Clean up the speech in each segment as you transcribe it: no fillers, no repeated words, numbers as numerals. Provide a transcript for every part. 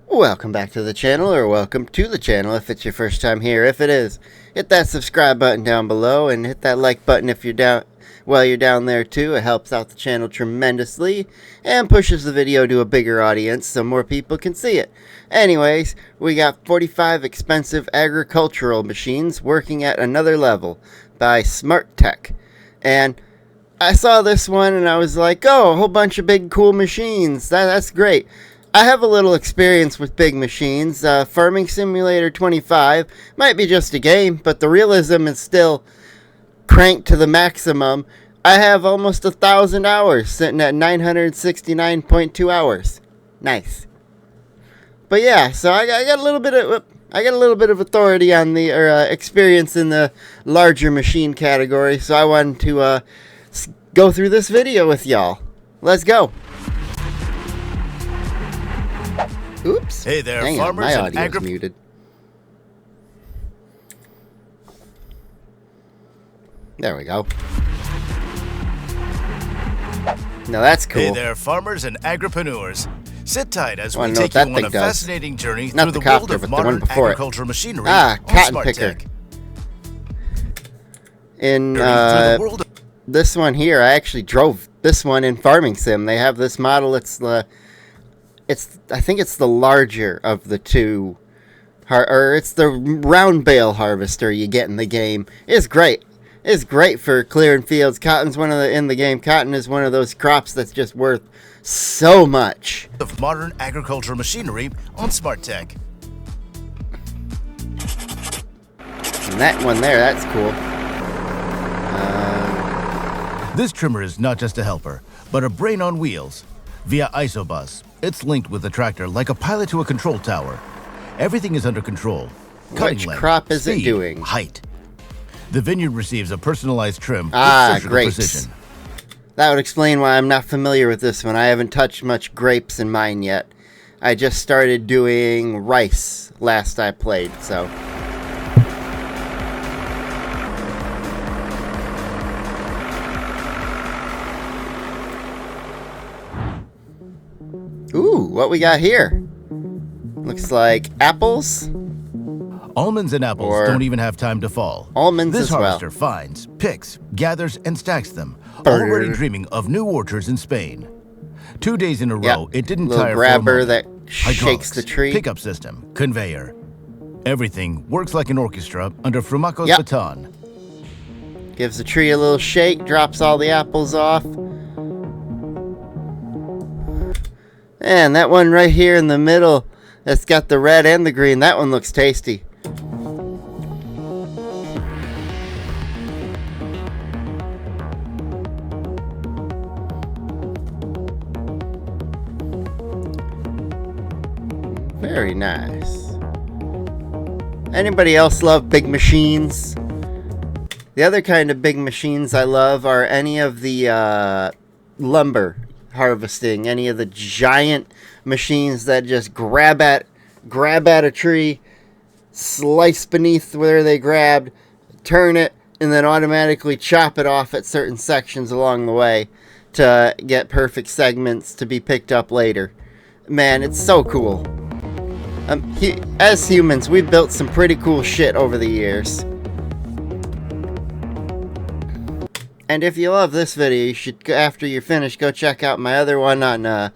Welcome back to the channel, or welcome to the channel if it's your first time here. If it is, hit that subscribe button down below and hit that like button if you're down. While you're down there too, it helps out the channel tremendously and pushes the video to a bigger audience so more people can see it. Anyways, we got 45 expensive agricultural machines working at another level by SmartTech. And I saw this one and I was like, oh, a whole bunch of big cool machines. That's great. I have a little experience with big machines. Farming Simulator 25 might be just a game, but the realism is still cranked to the maximum. I have almost 1,000 hours, sitting at 969.2 hours. Nice. But yeah, so I got a little bit of authority on the experience in the larger machine category. So I wanted to go through this video with y'all. Let's go. Oops. Hey there, hang farmers on, my and audio's muted. There we go. Now that's cool. Hey there, farmers and agripreneurs. Sit tight as we Wanna know take what you that on a thing does. fascinating journey Not through the the world copter, of but the one modern before it. agricultural machinery Ah, on cotton SmartTech. picker. In Through the world of this one here, I actually drove this one in Farming Sim. They have this model. I think it's the larger of the two, or it's the round bale harvester you get in the game. It's great. It's great for clearing fields. Cotton's in the game. Cotton is one of those crops that's just worth so much. modern agricultural machinery on SmartTech. And that one there, that's cool. This trimmer is not just a helper, but a brain on wheels. Via Isobus, it's linked with the tractor like a pilot to a control tower. Everything is under control. Cutting Which length, crop is it speed, doing? Height. The vineyard receives a personalized trim with surgical grapes. precision. That would explain why I'm not familiar with this one. I haven't touched much grapes in mine yet. I just started doing rice last I played, so. Ooh, what we got here? Looks like apples. Almonds and apples Or don't even have time to fall. almonds This as well. harvester finds, picks, gathers, and stacks them, Bird. already dreaming of new orchards in Spain. 2 days in a Yep. row, it didn't Little tire grabber for a moment. that shakes Hydraulics, the tree. Pickup system, conveyor. Everything works like an orchestra under Frumaco's Yep. baton. Gives the tree a little shake, drops all the apples off. And that one right here in the middle that's got the red and the green, that one looks tasty. Very nice. Anybody else love big machines? The other kind of big machines I love are any of the lumber harvesting, any of the giant machines that just grab at a tree, slice beneath where they grabbed, turn it, and then automatically chop it off at certain sections along the way to get perfect segments to be picked up later. Man, it's so cool. As humans, we've built some pretty cool shit over the years. And if you love this video, you should, after you're finished, go check out my other one on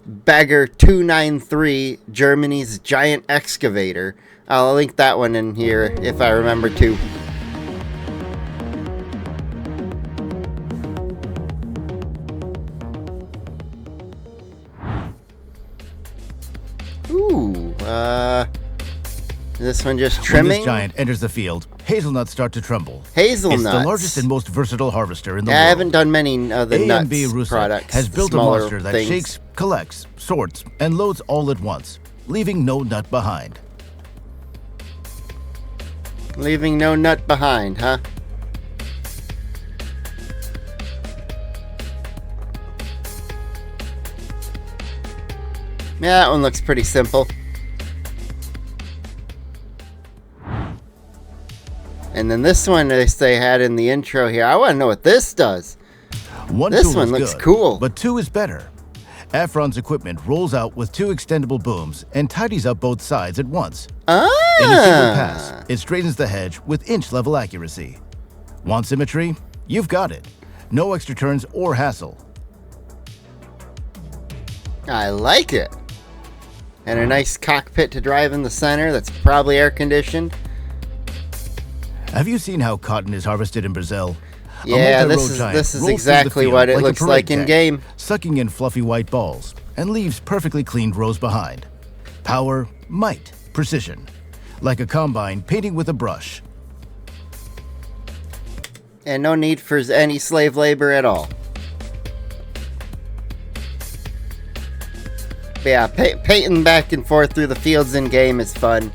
Bagger 293, Germany's giant excavator. I'll link that one in here if I remember to. Ooh, this one just When trimming. this giant enters the field, hazelnuts start to tremble. Hazelnuts. It's the largest and most versatile harvester in the Yeah, world. I haven't done many of the nuts A&B Rusa products. has the built a smaller monster that things. shakes, collects, sorts, and loads all at once, leaving no nut behind. Leaving no nut behind, huh? Yeah, that one looks pretty simple. And then this one they had in the intro here. I want to know what this does. One This tool one is looks good, cool. but two is better. Afron's equipment rolls out with 2 extendable booms and tidies up both sides at once. Ah! In a single pass, it straightens the hedge with inch-level accuracy. Want symmetry? You've got it. No extra turns or hassle. I like it. And a nice cockpit to drive in the center that's probably air-conditioned. Have you seen how cotton is harvested in Brazil? A Yeah, multi-row this giant is rolls through the exactly field what it like a looks parade like in tank, game. sucking in fluffy white balls, and leaves perfectly cleaned rows behind. Power, might, precision. Like a combine painting with a brush. And no need for any slave labor at all. But yeah, painting back and forth through the fields in game is fun.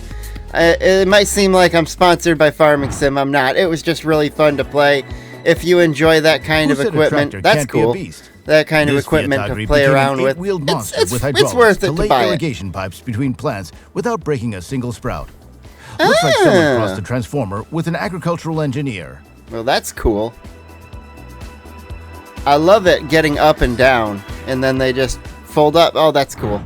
It might seem like I'm sponsored by Farming Sim. I'm not. It was just really fun to play. If you enjoy that kind Who of said a equipment, tractor that's can't be a cool. beast? That kind of This equipment Fiat to Agri play became around an with. 8-wheeled monster with It's hydraulics worth it to lay buy it. irrigation pipes between plants without breaking a single sprout. Looks like someone crossed a transformer with an agricultural engineer. Well, that's cool. I love it getting up and down, and then they just fold up. Oh, that's cool.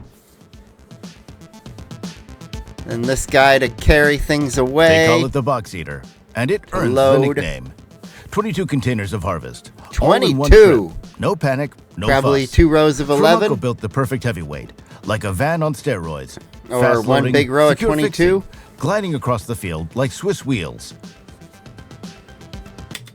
And this guy to carry things away. They call it the box eater, and it earns Load. the nickname. 22 containers of harvest. all in one 22. trip. No panic, no Probably fuss. 2 rows of 11. Furmanco built the perfect heavyweight, like a van on steroids. Or Fast one loading, big row of secure 22. fixing, gliding across the field like Swiss wheels.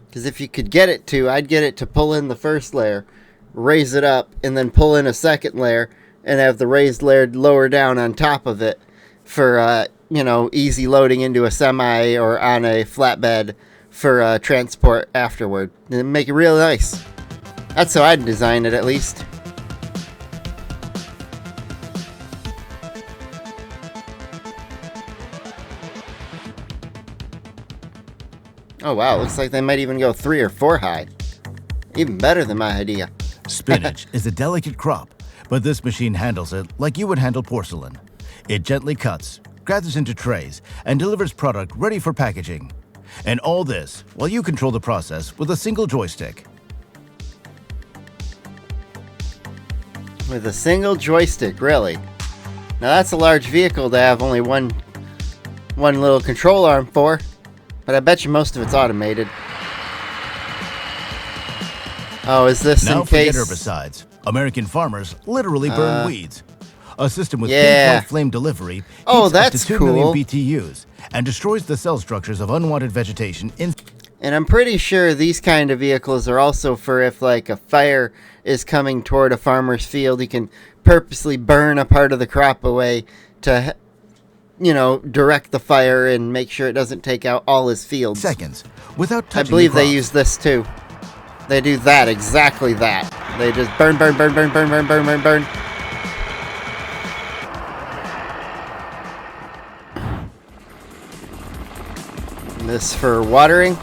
Because if you could get it to, I'd get it to pull in the first layer, raise it up, and then pull in a second layer, and have the raised layer lower down on top of it for, easy loading into a semi or on a flatbed for transport afterward. And make it real nice. That's how I'd design it, at least. Oh wow, looks like they might even go 3 or 4 high. Even better than my idea. Spinach is a delicate crop, but this machine handles it like you would handle porcelain. It gently cuts, gathers into trays, and delivers product ready for packaging. And all this while you control the process with a single joystick. With a single joystick, really. Now that's a large vehicle to have only one little control arm for. But I bet you most of it's automated. Oh, is this Now in case? forget herbicides. American farmers literally burn weeds. A system with Yeah. pin flame delivery Oh, heats that's up to 2 million cool. BTUs and destroys the cell structures of unwanted vegetation in And I'm pretty sure these kind of vehicles are also for if like a fire is coming toward a farmer's field, he can purposely burn a part of the crop away to, direct the fire and make sure it doesn't take out all his fields. seconds without I touching believe the they crop. use this too. They do that, exactly that. They just burn, burn, burn, burn, burn, burn, burn, burn, burn. And this for watering.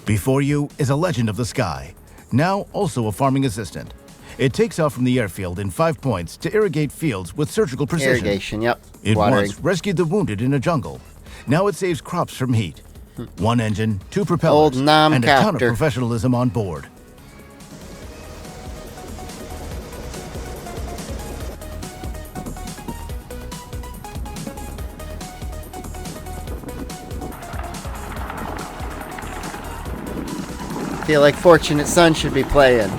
Before you is a legend of the sky, now also a farming assistant. It takes off from the airfield in 5 points to irrigate fields with surgical precision. Irrigation, yep. It Watering. once rescued the wounded in a jungle. Now it saves crops from heat. 1 engine, 2 propellers, Old Nom and a ton of copter. professionalism on board. Feel like Fortunate Son should be playing.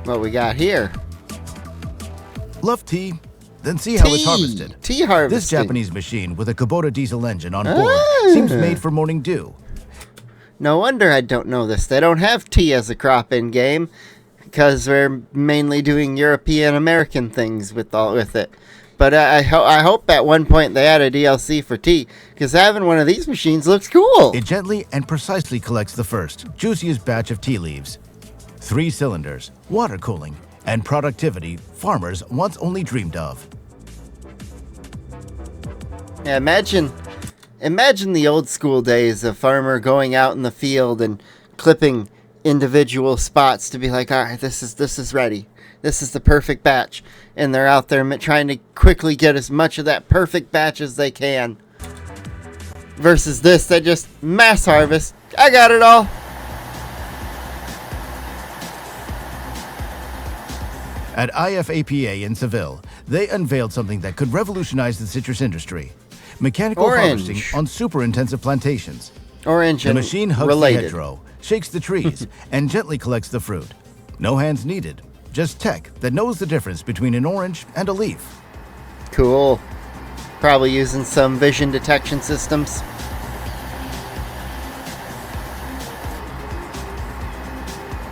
What we got here? Love tea? Then see how it's harvested. Tea harvesting. This Japanese machine with a Kubota diesel engine on board seems made for morning dew. No wonder I don't know this. They don't have tea as a crop in game because we're mainly doing European American things with it. But I hope at one point they add a DLC for tea because having one of these machines looks cool. It gently and precisely collects the first, juiciest batch of tea leaves. 3 cylinders, water cooling, and productivity farmers once only dreamed of. Yeah, imagine the old school days of farmer going out in the field and clipping individual spots to be like, all right, this is ready. this is the perfect batch. And they're out there trying to quickly get as much of that perfect batch as they can. Versus this, that just mass harvest. I got it all. At IFAPA in Seville, they unveiled something that could revolutionize the citrus industry. Mechanical harvesting on super intensive plantations. Orange The and machine hugs related. the hedgerow, shakes the trees, and gently collects the fruit. No hands needed, just tech that knows the difference between an orange and a leaf. Cool. Probably using some vision detection systems.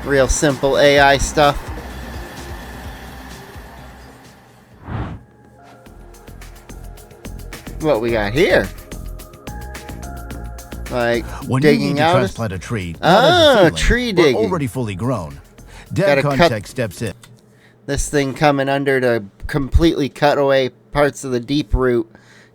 Real simple AI stuff. What we got here? Like When you need digging to out. transplant a tree, not as a seedling, tree or digging. already fully grown, Gotta Dev cut- Contech steps in. This thing coming under to completely cut away parts of the deep root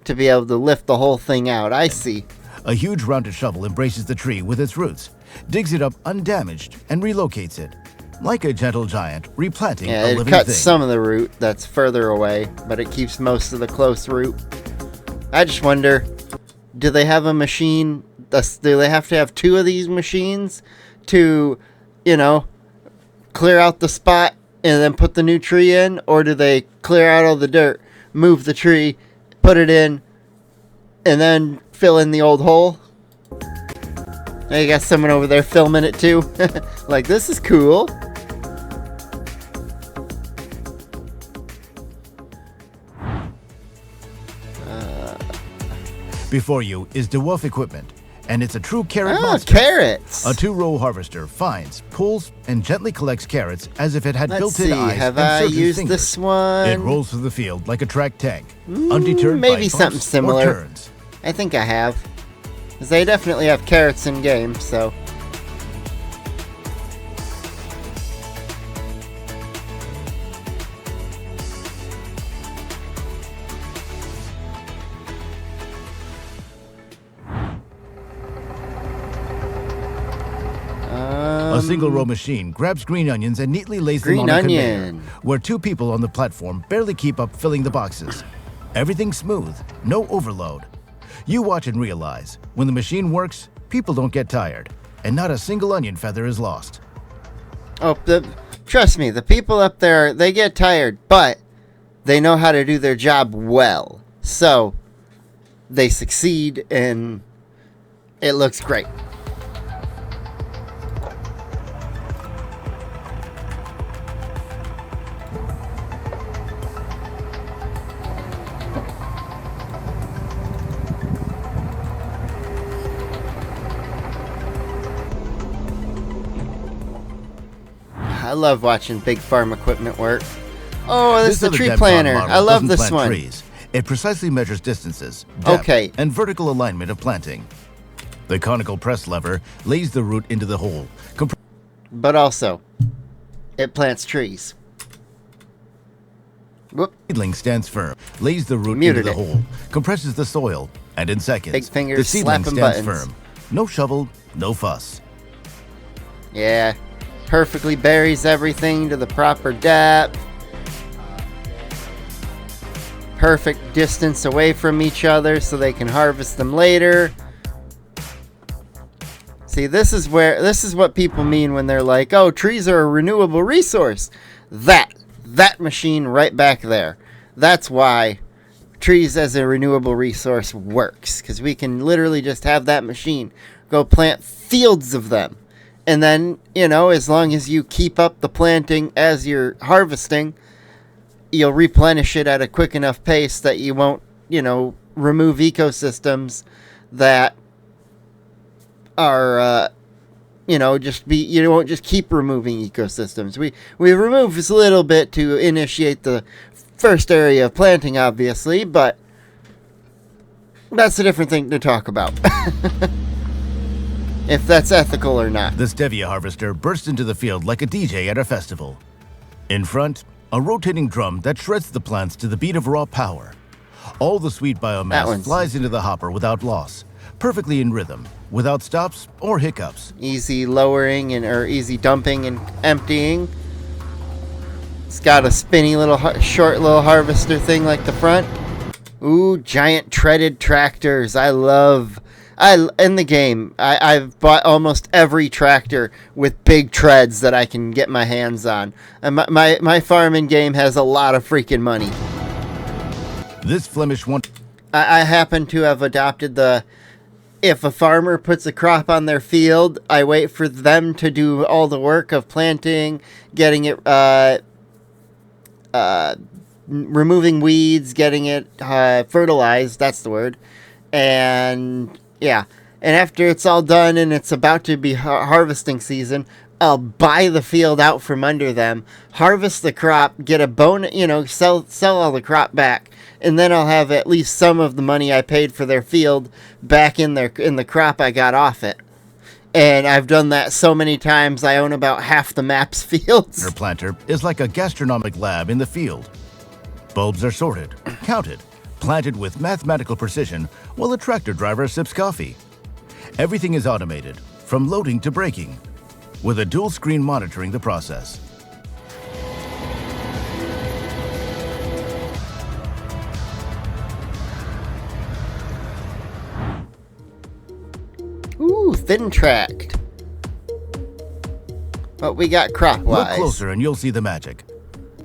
to be able to lift the whole thing out. I see. A huge rounded shovel embraces the tree with its roots, digs it up undamaged, and relocates it. Like a gentle giant, replanting Yeah, a it living cuts thing. some of the root that's further away, but it keeps most of the close root. I just wonder, do they have a machine? Do they have to have two of these machines to, clear out the spot and then put the new tree in? Or do they clear out all the dirt, move the tree, put it in, and then fill in the old hole? I got someone over there filming it too. Like, this is cool. Before you is DeWolf equipment, and it's a true carrot Oh, monster. carrots. A two-row harvester finds, pulls, and gently collects carrots as if it had Let's built-in see. eyes Have and I surgeon's used fingers. this one? It rolls through the field like a tracked tank, undeterred by maybe bumps something similar. or turns. I think I have. Because they definitely have carrots in game, so. A single-row machine grabs green onions and neatly lays them Green on a onion. conveyor, where two people on the platform barely keep up filling the boxes. Everything's smooth, no overload. You watch and realize, when the machine works, people don't get tired, and not a single onion feather is lost. Oh, trust me, the people up there, they get tired, but they know how to do their job well. So, they succeed, and it looks great. I love watching big farm equipment work. Oh, this is the other tree Demtron planter. model I love doesn't this plant one. Trees. It precisely measures distances, depth, Okay. and vertical alignment of planting. The conical press lever lays the root into the hole. But also, it plants trees. Whoop. Seedling stands firm, lays the root Muted into the it. hole, compresses the soil, and in seconds, Big fingers the seedling slapping stands buttons. firm. No shovel, no fuss. Yeah, perfectly buries everything to the proper depth. Perfect distance away from each other so they can harvest them later. See, this is what people mean when they're like, "Oh, trees are a renewable resource." That machine right back there. That's why trees as a renewable resource works, because we can literally just have that machine go plant fields of them. And then, as long as you keep up the planting as you're harvesting, you'll replenish it at a quick enough pace that you won't, remove ecosystems that are, you won't just keep removing ecosystems. We remove this little bit to initiate the first area of planting, obviously, but that's a different thing to talk about. If that's ethical or not. The stevia harvester bursts into the field like a DJ at a festival. In front, a rotating drum that shreds the plants to the beat of raw power. All the sweet biomass flies into the hopper without loss, perfectly in rhythm, without stops or hiccups. Easy lowering or easy dumping and emptying. It's got a spinny little short little harvester thing like the front. Ooh, giant treaded tractors. In the game, I've bought almost every tractor with big treads that I can get my hands on. And my farming game has a lot of freaking money. This Flemish one. I happen to have adopted if a farmer puts a crop on their field, I wait for them to do all the work of planting, getting it, removing weeds, getting it fertilized, that's the word. And yeah, and after it's all done and it's about to be harvesting season, I'll buy the field out from under them, harvest the crop, get a bonus, sell all the crop back, and then I'll have at least some of the money I paid for their field back in the crop I got off it. And I've done that so many times, I own about half the map's fields. Your planter is like a gastronomic lab in the field. Bulbs are sorted, counted, planted with mathematical precision while a tractor driver sips coffee. Everything is automated, from loading to braking, with a dual screen monitoring the process. Ooh, thin tracked. What we got crop-wise? Look closer and you'll see the magic.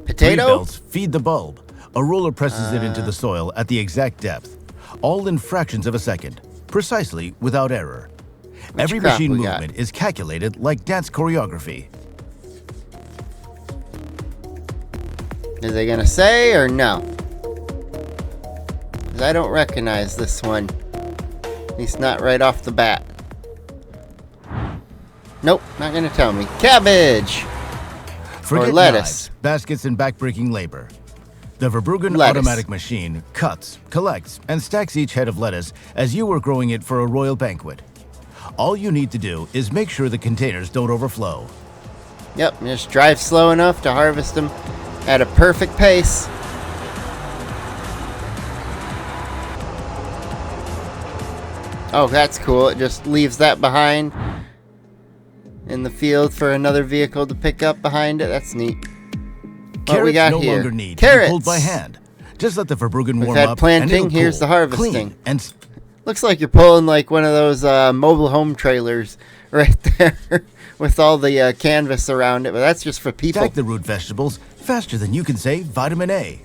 Potato? 3 belts feed the bulb. A roller presses it into the soil at the exact depth, all in fractions of a second, precisely without error. Every machine movement is calculated like dance choreography. Is they gonna say or no? 'Cause I don't recognize this one. At least not right off the bat. Nope, not gonna tell me. Cabbage! Forget or lettuce. knives, baskets, and backbreaking labor. The Verbruggen Lettuce. automatic machine cuts, collects, and stacks each head of lettuce as you were growing it for a royal banquet. All you need to do is make sure the containers don't overflow. Yep, just drive slow enough to harvest them at a perfect pace. Oh, that's cool. It just leaves that behind in the field for another vehicle to pick up behind it. That's neat. What we got no here? longer need Carrots. to be pulled by hand. Just let the Verbruggen warm had up. planting, and it'll here's pull, the harvesting. Clean, and Looks like you're pulling like one of those mobile home trailers right there with all the canvas around it, but that's just for people. stack the root vegetables faster than you can say vitamin A.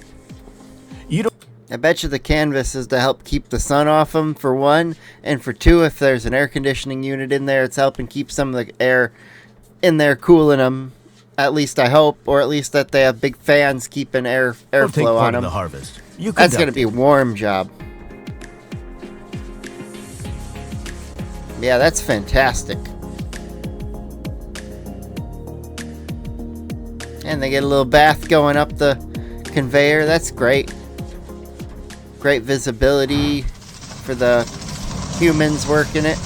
You don't. I bet you the canvas is to help keep the sun off them, for one, and for two, if there's an air conditioning unit in there, it's helping keep some of the air in there cooling them. At least I hope, or at least that they have big fans keeping Take airflow part on in them. the harvest. You That's going to conduct be a warm job. Yeah, that's fantastic. And they get a little bath going up the conveyor. That's great. Great visibility for the humans working it.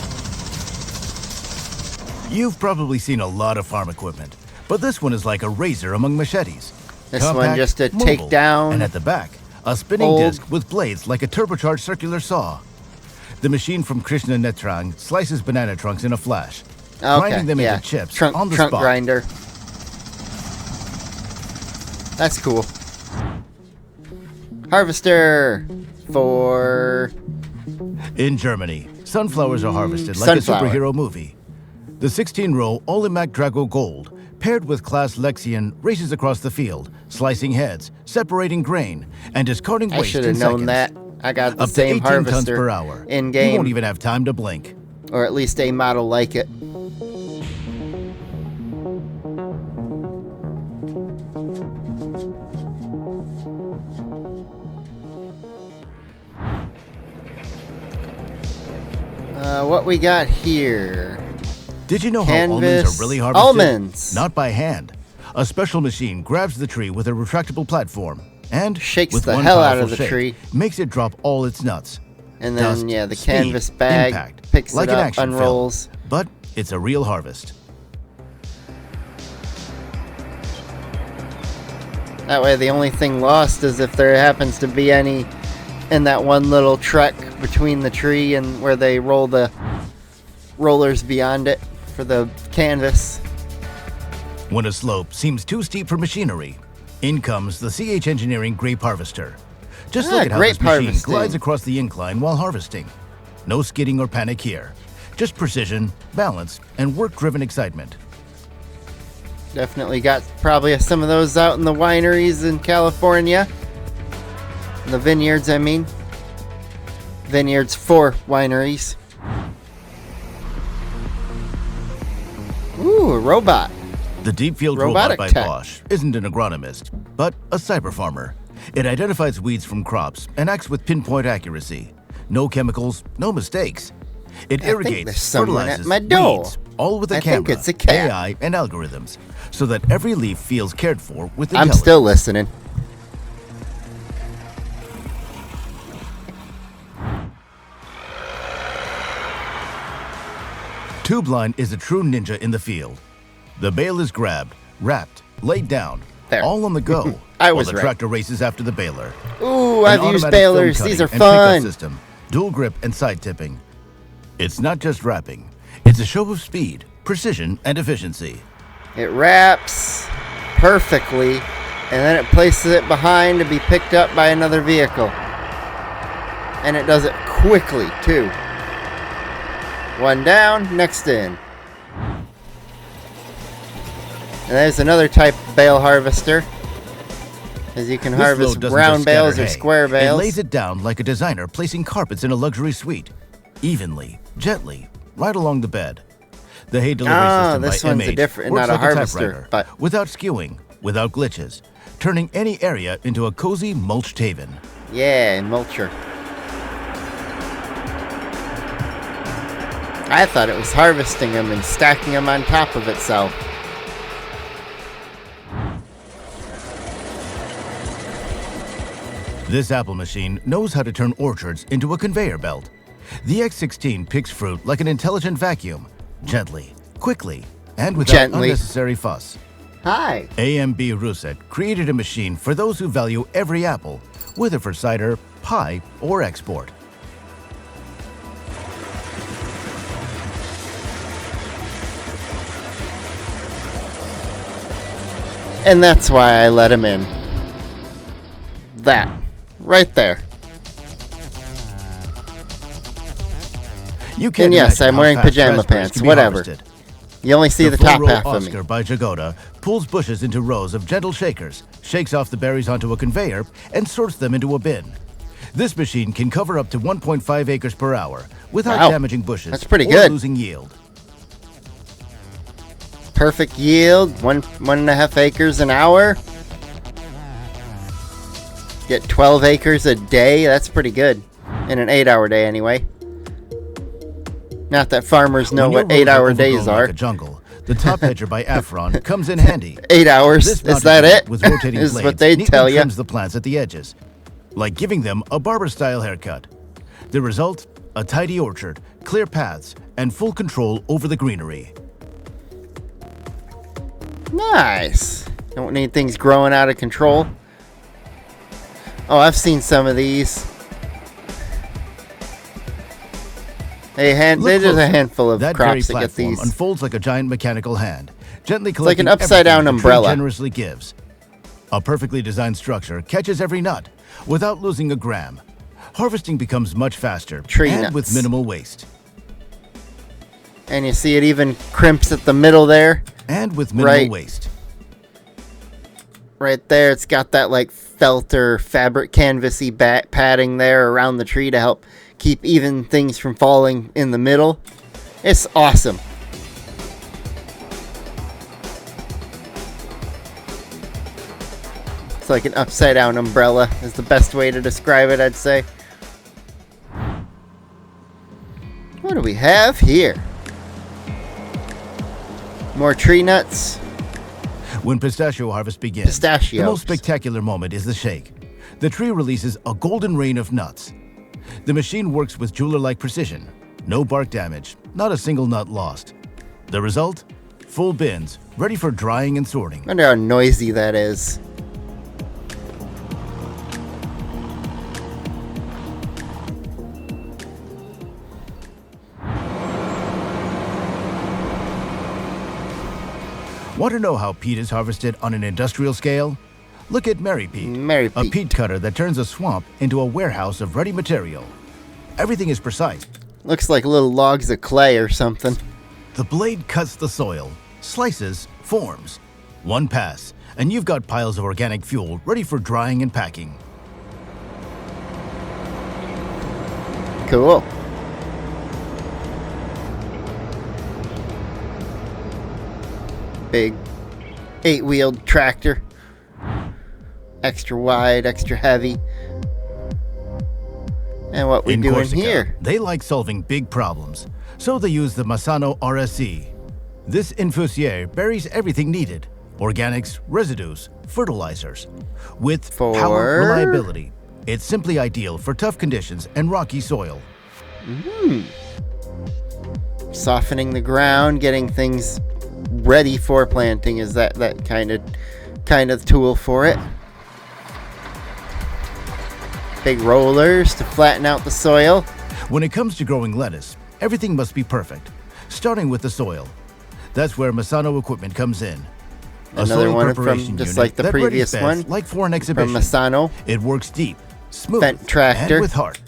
You've probably seen a lot of farm equipment, but this one is like a razor among machetes. This one Compact, just to mobile, take down and at the back, a spinning old- disc with blades like a turbocharged circular saw. The machine from Krishna Netrang slices banana trunks in a flash, grinding them into chips on the trunk spot. grinder. That's cool. Harvester for In Germany, sunflowers are harvested like sunflower. a superhero movie. The 16-row Olimac Drago Gold, paired with Class Lexion, races across the field, slicing heads, separating grain, and discarding I waste should in have known seconds. that. I got the Up to same 18 tons harvester per hour. in You game, won't even have time to blink. or at least a model like it. What we got here? Did you know how almonds Canvas are really harvested? almonds. Not by hand. A special machine grabs the tree with a retractable platform and, Shakes with the one hell out powerful of the shake, tree. makes it drop all its nuts. And then, Dust, yeah, the speed, canvas bag impact, picks like it an up, action film. unrolls. But it's a real harvest. That way, the only thing lost is if there happens to be any in that one little trek between the tree and where they roll the rollers beyond it for the canvas. When a slope seems too steep for machinery, In comes the CH Engineering Grape Harvester. Just Ah, look at how grape this machine harvesting. glides across the incline while harvesting. No skidding or panic here. Just precision, balance, and work-driven excitement. Definitely got probably some of those out in the wineries in California. The vineyards, I mean. Vineyards for wineries. Ooh, a robot. The Deep Field Robot Robotic by tech. Bosch isn't an agronomist, but a cyber farmer. It identifies weeds from crops and acts with pinpoint accuracy. No chemicals, no mistakes. It think irrigates, there's someone at fertilizes, my door. weeds, all with a I camera, think it's a cat. AI, and algorithms, so that every leaf feels cared for with I'm intelligence. still listening. Tubeline is a true ninja in the field. The bale is grabbed, wrapped, laid down, There. all on the go. I while was the right. tractor races after the baler. Ooh, An I've used automatic balers. film These are cutting and pickup fun. System, dual grip and side tipping. It's not just wrapping. It's a show of speed, precision, and efficiency. It wraps perfectly, and then it places it behind to be picked up by another vehicle. And it does it quickly, too. One down, next in. And there's another type of bale harvester. As you can This harvest load doesn't round just scatter bales or hay. square It bales. lays it down like a designer placing carpets in a luxury suite. Evenly, gently, right along the bed. The hay delivery system this by one's a M8 different- works not a like harvester, typewriter, but- without skewing, without glitches, turning any area into a cozy mulched haven. Yeah, mulcher. I thought it was harvesting them and stacking them on top of itself. This apple machine knows how to turn orchards into a conveyor belt. The X16 picks fruit like an intelligent vacuum, gently, quickly, and without Gently. unnecessary fuss. Hi. AMB Rousset created a machine for those who value every apple, whether for cider, pie, or export. And that's why I let him in. That. Right there. You can And yes, I'm wearing pajama pants, whatever. You only see the top full-row half of me. Oscar by Jagoda pulls bushes into rows of gentle shakers, shakes off the berries onto a conveyor, and sorts them into a bin. This machine can cover up to 1.5 acres per hour without Wow. damaging bushes That's pretty or good. losing yield. Perfect yield, 1.5 acres an hour. Get 12 acres a day. That's pretty good. In an 8-hour day, anyway. Not that farmers know When your what rows 8-hour overgrown days like are. a jungle, the top hedger by Afron comes in handy. 8 hours. This Is that mounted it? With rotating Is blades, what they neatly tell you. trims the plants at the edges, like giving them a barber-style haircut. The result? A tidy orchard, clear paths, and full control over the greenery. Nice. Don't need things growing out of control. Oh, I've seen some of these. Look There's just a closer. handful of That very crops that get platform these. unfolds like a giant mechanical hand, gently like collecting an upside-down everything the tree umbrella. generously gives. A perfectly designed structure catches every nut without losing a gram. Harvesting becomes much faster Tree and nuts. with minimal waste. And you see it even crimps at the middle there. And with minimal Right. waste. Right there, it's got that like felt or fabric canvasy padding there around the tree to help keep even things from falling in the middle. It's awesome. It's like an upside down umbrella is the best way to describe it, I'd say. What do we have here? More tree nuts. When pistachio harvest begins, Pistachios. the most spectacular moment is the shake. The tree releases a golden rain of nuts. The machine works with jeweler-like precision. No bark damage, not a single nut lost. The result? Full bins, ready for drying and sorting. Wonder how noisy that is. Want to know how peat is harvested on an industrial scale? Look at Mary Pete, Mary a Pete. peat cutter that turns a swamp into a warehouse of ready material. Everything is precise. Looks like little logs of clay or something. The blade cuts the soil, slices, forms. One pass, and you've got piles of organic fuel ready for drying and packing. Cool. Big 8-wheeled tractor. Extra wide, extra heavy. And what we In doing Corsica, here? they like solving big problems, so they use the Massano RSE. This infusier buries everything needed: organics, residues, fertilizers. With For? power reliability, it's simply ideal for tough conditions and rocky soil. Softening the ground, getting things ready for planting is that kind of tool for it. Big rollers to flatten out the soil. When it comes to growing lettuce, everything must be perfect, starting with the soil. That's where Massano equipment comes in. A Another soil one preparation from just unit like the that readies previous beds one like for an from exhibition. Massano. It works deep, smooth, Fendt tractor. and with heart.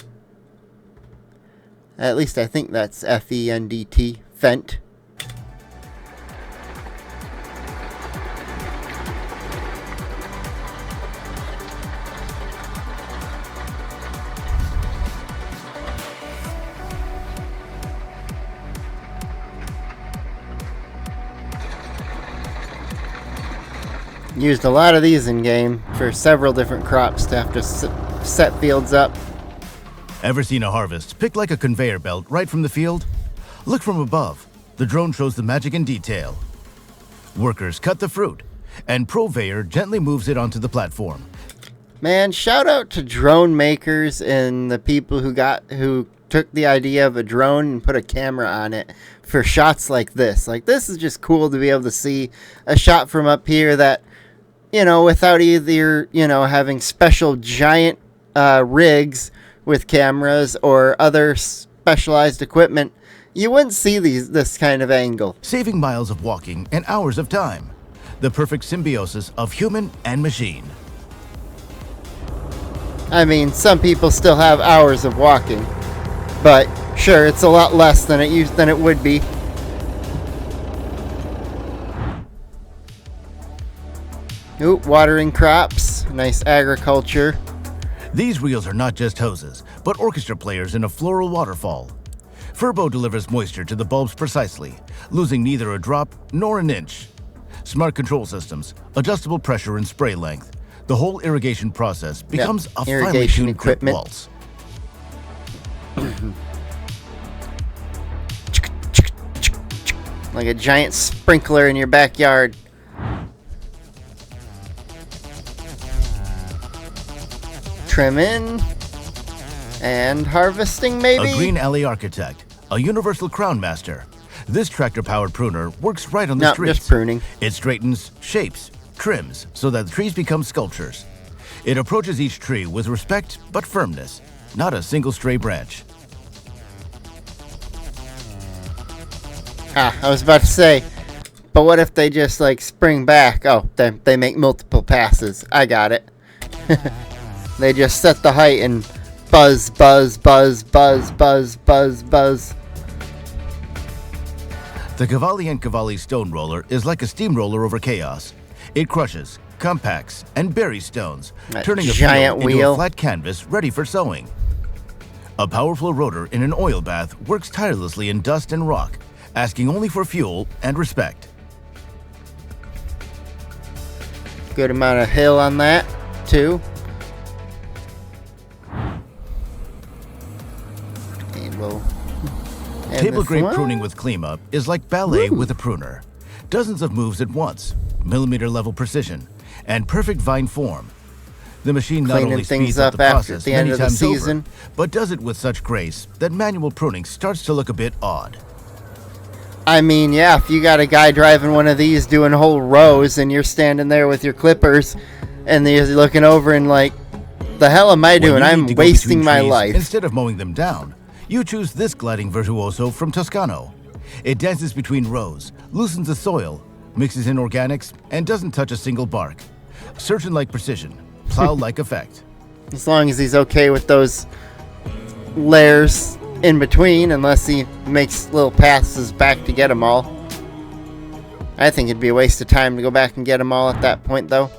At least I think that's Fendt. Fendt. Used a lot of these in game for several different crops to have to set fields up. Ever seen a harvest picked like a conveyor belt right from the field? Look from above. The drone shows the magic in detail. Workers cut the fruit, and Proveyor gently moves it onto the platform. Man, shout out to drone makers and the people who took the idea of a drone and put a camera on it for shots like this. Like, this is just cool to be able to see a shot from up here that, you know, without either, you know, having special giant rigs with cameras or other specialized equipment, you wouldn't see this kind of angle. Saving miles of walking and hours of time. The perfect symbiosis of human and machine. I mean, some people still have hours of walking, but sure, it's a lot less than it would be. Oop, watering crops, nice agriculture. These wheels are not just hoses, but orchestra players in a floral waterfall. Furbo delivers moisture to the bulbs precisely, losing neither a drop nor an inch. Smart control systems, adjustable pressure and spray length. The whole irrigation process becomes a finely irrigation tuned drip equipment. waltz. Like a giant sprinkler in your backyard. Trimming and harvesting, maybe? A Green Alley Architect, a universal crown master. This tractor-powered pruner works right on the No, streets. just pruning. It straightens, shapes, trims, so that the trees become sculptures. It approaches each tree with respect but firmness, not a single stray branch. I was about to say, but what if they just like spring back? Oh, they make multiple passes. I got it. They just set the height and buzz, buzz, buzz, buzz, buzz, buzz, buzz. The Cavalli & Cavalli stone roller is like a steamroller over chaos. It crushes, compacts, and buries stones, That turning a giant field into wheel. a flat canvas ready for sowing. A powerful rotor in an oil bath works tirelessly in dust and rock, asking only for fuel and respect. Good amount of hill on that, too. Table grape pruning with Klima is like ballet with a pruner. Dozens of moves at once, millimeter level precision, and perfect vine form. The machine not Cleaning only things speeds up up the after process the end many of the times season. over, but does it with such grace that manual pruning starts to look a bit odd. I mean, yeah, if you got a guy driving one of these doing whole rows and you're standing there with your clippers and you're looking over and like, the hell am I When doing? you I'm need to go wasting between my trees, life. Instead of mowing them down, you choose this gliding virtuoso from Toscano. It dances between rows, loosens the soil, mixes in organics, and doesn't touch a single bark. Surgeon-like precision, plow-like effect. As long as he's okay with those layers in between, unless he makes little passes back to get them all. I think it'd be a waste of time to go back and get them all at that point, though.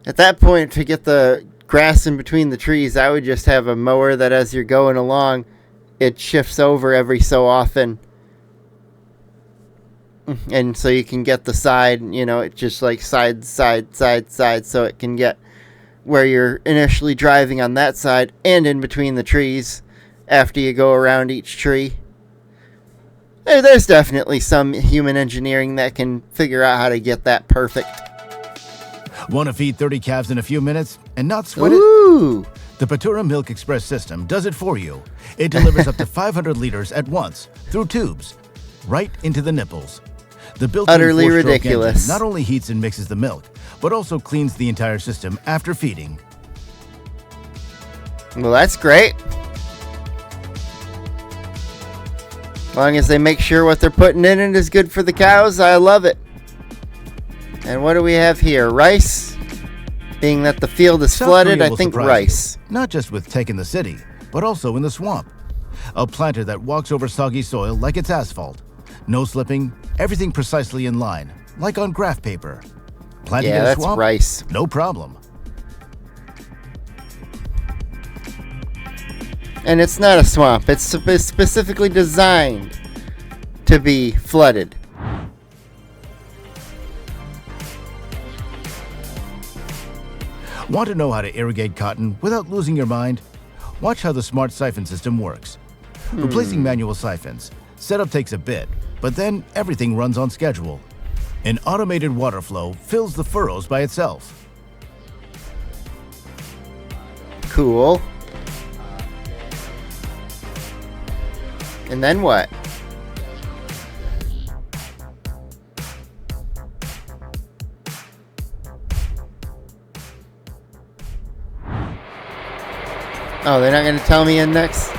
At that point, to get the grass in between the trees, I would just have a mower that as you're going along, it shifts over every so often. And so you can get the side, you know, it just like side, so it can get where you're initially driving on that side and in between the trees after you go around each tree. There's definitely some human engineering that can figure out how to get that perfect. Want to feed 30 calves in a few minutes and not sweat Ooh! it? The Patura Milk Express system does it for you. It delivers up to 500 liters at once through tubes, right into the nipples. The built-in Utterly four-stroke ridiculous. engine not only heats and mixes the milk, but also cleans the entire system after feeding. Well, that's great. As long as they make sure what they're putting in it is good for the cows, I love it. And what do we have here? Rice? Being that the field is South flooded, Korea I will think surprise rice. you, not just with tech in the city, but also in the swamp. A planter that walks over soggy soil like it's asphalt. No slipping, everything precisely in line, like on graph paper. Planting Yeah, in a that's swamp? rice. No problem. And it's not a swamp. It's specifically designed to be flooded. Want to know how to irrigate cotton without losing your mind? Watch how the smart siphon system works. Replacing manual siphons. Setup takes a bit, but then everything runs on schedule. An automated water flow fills the furrows by itself. Cool. And then what? Oh, they're not going to tell me in next?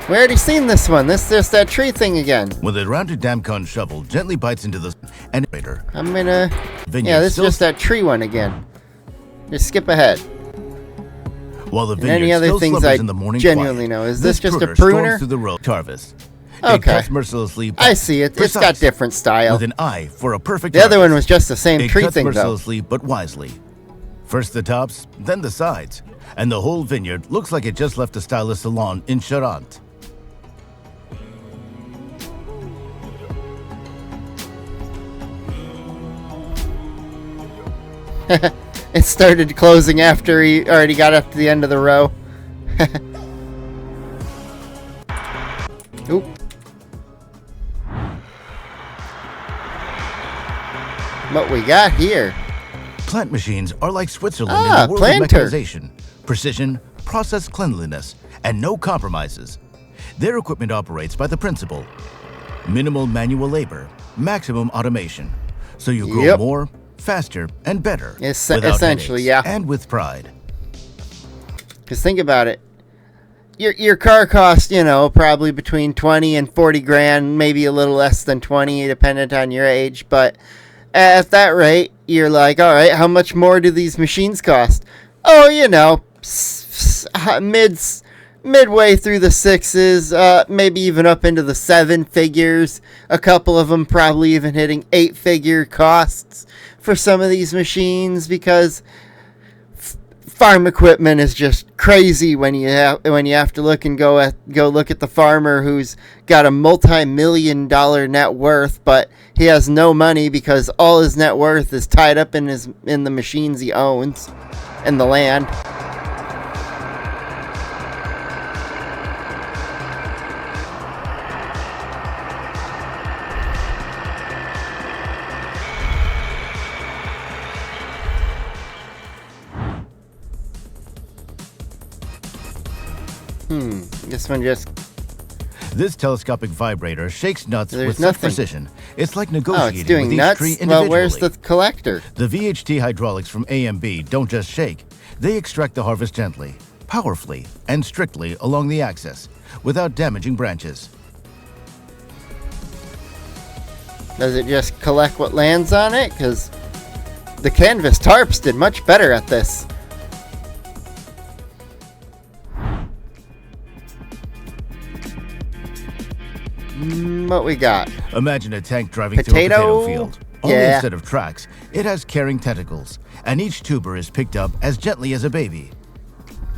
We already seen this one. This is just that tree thing again. When the rounded Damcon shovel gently bites into the elevator, I'm going to... vineyard Yeah, this is still just that tree one again. Just skip ahead. while the And vineyard any other still things slumbers I in the morning genuinely quiet, know. Is this just a storms pruner? through the road to harvest. It Okay. cuts mercilessly. I see it. It's got precise, different style. with an eye for a perfect. The other one harvest. was just the same It tree cuts thing, though. mercilessly but wisely. First the tops, then the sides, and the whole vineyard looks like it just left a stylist salon in Charente. It started closing after he already got up to the end of the row. Oop. What we got here? Plant machines are like Switzerland Ah, in the world planter. of mechanization, precision, process cleanliness, and no compromises. Their equipment operates by the principle: minimal manual labor, maximum automation. So you grow Yep. more, faster, and better. Essentially, without headaches, yeah. And with pride. Because think about it. Your car costs, you know, probably between 20 and 40 grand, maybe a little less than 20, dependent on your age. But at that rate, you're like, all right, how much more do these machines cost? Oh, you know, midway through the sixes, maybe even up into the seven figures. A couple of them probably even hitting 8-figure costs for some of these machines, because farm equipment is just crazy when you have to look and go look at the farmer who's got a multi-million-dollar net worth, but he has no money because all his net worth is tied up in the machines he owns and the land. This one just... This telescopic vibrator shakes nuts There's with nothing. such precision. It's like Oh, negotiating it's doing with nuts? each tree individually. Well, where's the collector? The VHT hydraulics from AMB don't just shake. They extract the harvest gently, powerfully, and strictly along the axis, without damaging branches. Does it just collect what lands on it? Because the canvas tarps did much better at this. What we got? Imagine a tank driving through a potato field. Only Yeah. instead of tracks, it has carrying tentacles, and each tuber is picked up as gently as a baby.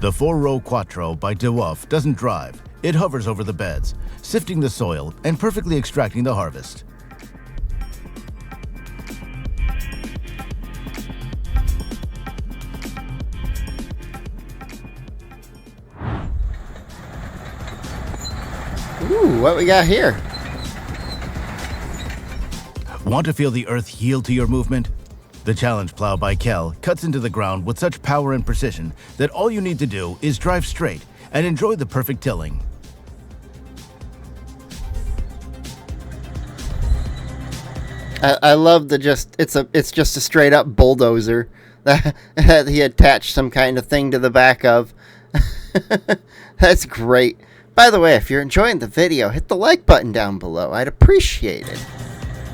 The 4-row Quattro by DeWolf doesn't drive. It hovers over the beds, sifting the soil and perfectly extracting the harvest. Ooh, what we got here? Want to feel the earth yield to your movement? The Challenge Plow by Kel cuts into the ground with such power and precision that all you need to do is drive straight and enjoy the perfect tilling. I love the it's just a straight up bulldozer that he attached some kind of thing to the back of. That's great. By the way, if you're enjoying the video, hit the like button down below. I'd appreciate it.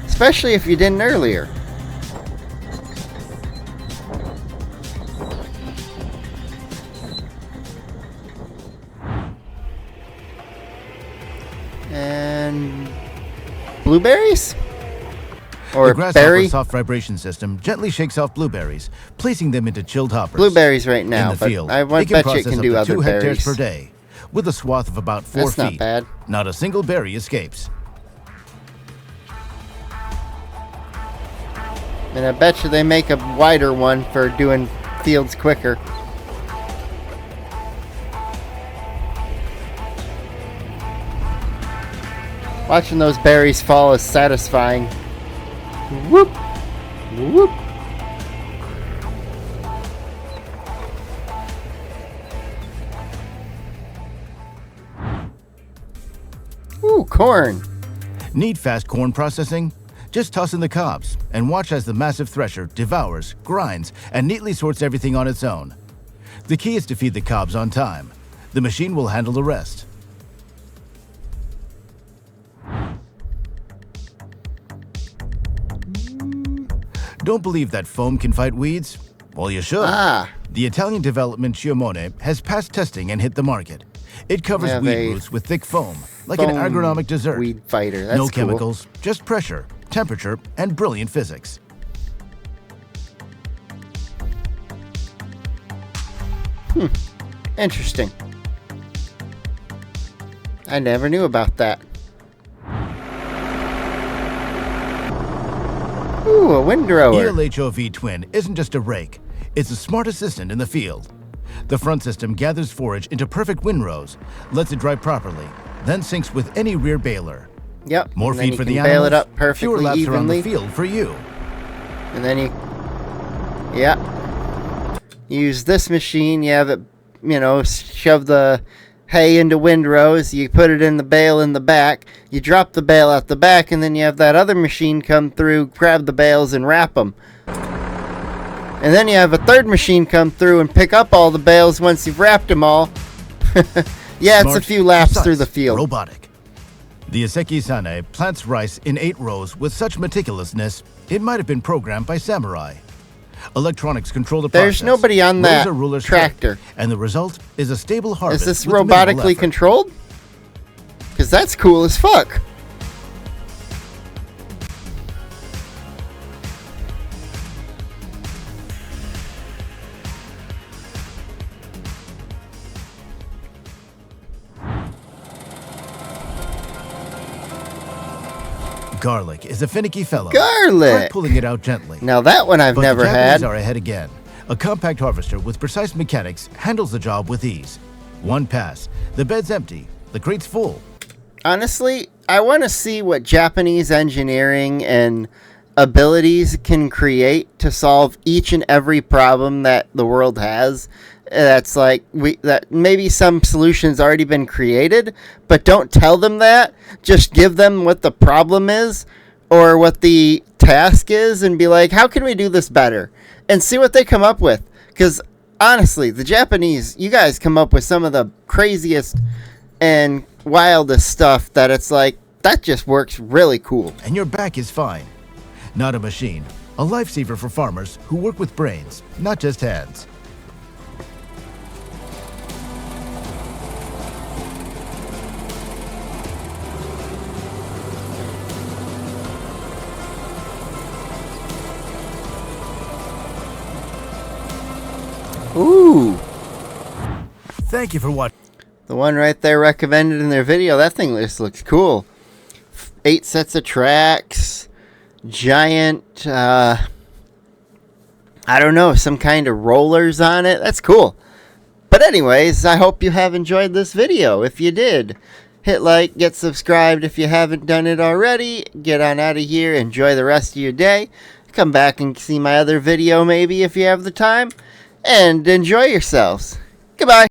Especially if you didn't earlier. And blueberries? Or The Grasshopper berry? soft vibration system gently shakes off blueberries, placing them into chilled hoppers. Blueberries right now, In the but field, I it bet you process it can up do to other 2 hectares berries. per day, with a swath of about 4 That's not feet. bad. Not a single berry escapes. And I bet you they make a wider one for doing fields quicker. Watching those berries fall is satisfying. Whoop! Whoop! Ooh, corn. Need fast corn processing? Just toss in the cobs and watch as the massive thresher devours, grinds, and neatly sorts everything on its own. The key is to feed the cobs on time. The machine will handle the rest. Don't believe that foam can fight weeds? Well, you should. Ah. The Italian development Chiomone has passed testing and hit the market. It covers Have weed a roots with thick foam, like an foam agronomic dessert. weed fighter. That's No cool. chemicals, just pressure, temperature, and brilliant physics. Interesting. I never knew about that. Ooh, a windrower. ELHOV Twin isn't just a rake, it's a smart assistant in the field. The front system gathers forage into perfect windrows, lets it dry properly, then syncs with any rear baler. Yep. More and then feed you for can the bail animals, it up fewer perfectly laps around evenly. the field for you. And then you use this machine. You have it, shove the hay into windrows. You put it in the bale in the back. You drop the bale out the back, and then you have that other machine come through, grab the bales, and wrap them. And then you have a third machine come through and pick up all the bales once you've wrapped them all. Yeah, it's a Smart, few laps precise, through the field. Robotic. The Iseki Sane plants rice in 8 rows with such meticulousness, it might have been programmed by samurai. Electronics control the process. There's nobody on Rows that are ruler tractor. straight, and the result is a stable harvest. Is this with minimal robotically effort. controlled? Because that's cool as fuck. Garlic is a finicky fellow. Garlic! Try pulling it out gently. Now that one I've But never the Japanese had. are ahead again. A compact harvester with precise mechanics handles the job with ease. One pass, the bed's empty, the crate's full. Honestly, I want to see what Japanese engineering and abilities can create to solve each and every problem that the world has. That's like that maybe some solutions already been created, but don't tell them that. Just give them what the problem is or what the task is and be like, how can we do this better? And see what they come up with. Because honestly, the Japanese, you guys come up with some of the craziest and wildest stuff that it's like, that just works really cool. And your back is fine. Not a machine. A lifesaver for farmers who work with brains, not just hands. Ooh. Thank you for watching. The one right there recommended in their video, that thing just looks cool. 8 sets of tracks, giant, I don't know, some kind of rollers on it. That's cool. But anyways, I hope you have enjoyed this video. If you did, hit like, get subscribed if you haven't done it already. Get on out of here, enjoy the rest of your day. Come back and see my other video maybe if you have the time. And enjoy yourselves. Goodbye.